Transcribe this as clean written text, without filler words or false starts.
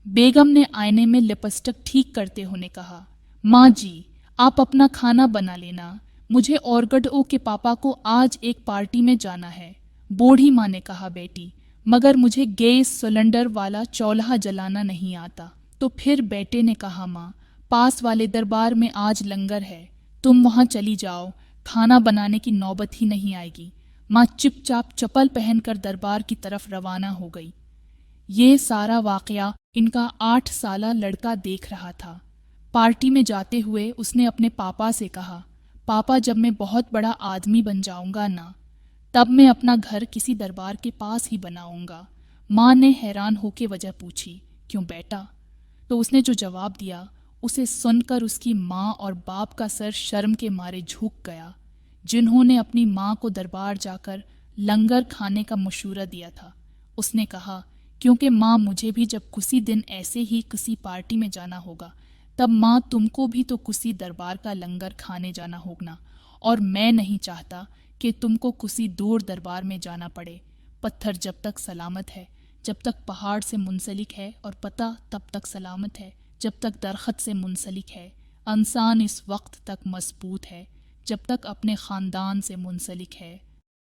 बेगम ने आईने में लिपस्टिक ठीक करते हुए कहा, माँ जी, आप अपना खाना बना लेना, मुझे औरगढ़ के पापा को आज एक पार्टी में जाना है। बूढ़ी माँ ने कहा, बेटी, मगर मुझे गैस सिलेंडर वाला चूल्हा जलाना नहीं आता। तो फिर बेटे ने कहा, माँ, पास वाले दरबार में आज लंगर है, तुम वहाँ चली जाओ, खाना बनाने की नौबत ही नहीं आएगी। माँ चुपचाप चप्पल पहनकर दरबार की तरफ रवाना हो गई। ये सारा वाकया इनका 8 साला लड़का देख रहा था। पार्टी में जाते हुए उसने अपने पापा से कहा, पापा, जब मैं बहुत बड़ा आदमी बन जाऊंगा ना, तब मैं अपना घर किसी दरबार के पास ही बनाऊंगा। माँ ने हैरान होकर वजह पूछी, क्यों बेटा? तो उसने जो जवाब दिया, उसे सुनकर उसकी माँ और बाप का सर शर्म के मारे झुक गया, जिन्होंने अपनी माँ को दरबार जाकर लंगर खाने का मशूरा दिया था। उसने कहा, क्योंकि माँ, मुझे भी जब किसी दिन ऐसे ही किसी पार्टी में जाना होगा, तब माँ तुमको भी तो किसी दरबार का लंगर खाने जाना होगा, और मैं नहीं चाहता कि तुमको किसी दूर दरबार में जाना पड़े। पत्थर जब तक सलामत है, जब तक पहाड़ से मुंसलिक है, और पता तब तक सलामत है जब तक दरख्त से मुंसलिक है। इंसान इस वक्त तक मजबूत है जब तक अपने ख़ानदान से मुंसलिक है।